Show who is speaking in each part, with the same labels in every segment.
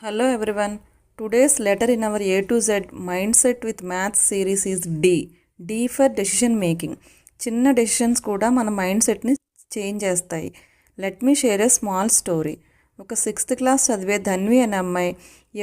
Speaker 1: Hello everyone. Today's letter in our A to Z Mindset with Maths series is D. D for decision making. చిన్న decisions కూడా మన mind సెట్ని change చేస్తాయి. Let me share a small story. ఒక 6th class చదివే ధన్వి అనే అమ్మాయి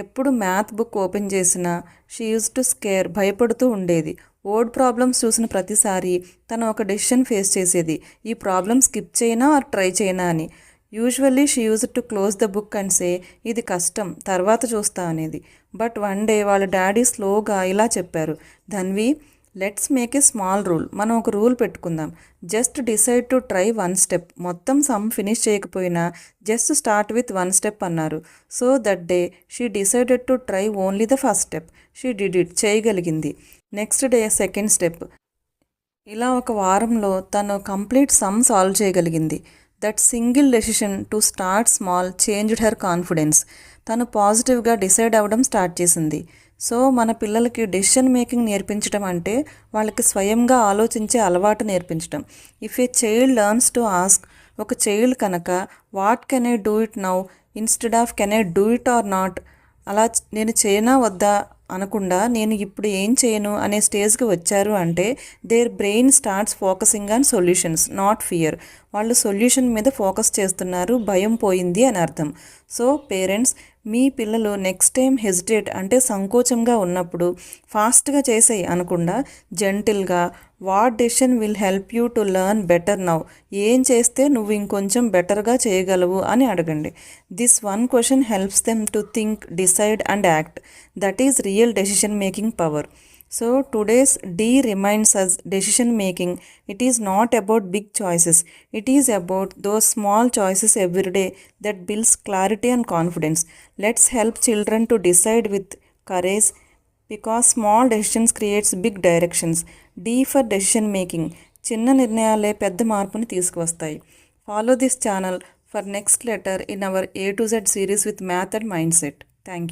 Speaker 1: ఎప్పుడు మ్యాథ్ బుక్ ఓపెన్ చేసినా షీ యూజ్ టు స్కేర్ భయపడుతూ ఉండేది. వర్డ్ ప్రాబ్లమ్స్ చూసిన ప్రతిసారి తను ఒక డెసిషన్ ఫేస్ చేసేది. ఈ ప్రాబ్లమ్ స్కిప్ చేయనా ఆర్ ట్రై చేయనా అని. Usually she use to close the book and say ఇది కష్టం తర్వాత చూస్తా అనేది. బట్ వన్ డే వాళ్ళ డాడీ స్లోగా ఇలా చెప్పారు, Dhanvi let's make a small rule. మనం ఒక రూల్ పెట్టుకుందాం. Just decide to try one step. మొత్తం సమ్ ఫినిష్ చేయకపోయినా just start with one step అన్నారు. So that day she decided to try only the first step. She did it, చేయగలిగింది. Next day second step. ఇలా ఒక వారంలో తను complete some solve చేయగలిగింది. That single decision to start small changed her confidence. తను పాజిటివ్గా decide అవ్వడం start చేసింది. సో మన పిల్లలకి డెసిషన్ మేకింగ్ నేర్పించడం అంటే వాళ్ళకి స్వయంగా ఆలోచించే అలవాటు నేర్పించడం. If a child learns to ask, ఒక చైల్డ్ కనుక what can I do it now instead of can I do it or not, అలా నేను చేయనా వద్దా అనకుండా నేను ఇప్పుడు ఏం చేయను అనే స్టేజ్కి వచ్చారు అంటే there brain starts focusing on solutions not fear. వాళ్ళు సొల్యూషన్ మీద ఫోకస్ చేస్తున్నారు, భయం పోయింది అని అర్థం. సో పేరెంట్స్, మీ పిల్లలు నెక్స్ట్ టైం హెజిటేట్ అంటే సంకోచంగా ఉన్నప్పుడు ఫాస్ట్గా చేసేయి అనకుండా జెంటిల్గా what decision will help you to learn better now, ఏం చేస్తే నువ్వు ఇంకొంచెం బెటర్గా చేయగలవు అని అడగండి. This one question helps them to think, decide and act. That is real decision making power. So today's D reminds us decision making, it is not about big choices. It is about those small choices every day that builds clarity and confidence. Let's help children to decide with courage because small decisions creates big directions. D for decision making. చిన్న నిర్ణయాలే పెద్ద మార్పుని తీసుకువస్తాయి. Follow this channel for next letter in our A to Z series with math and mindset. Thank you.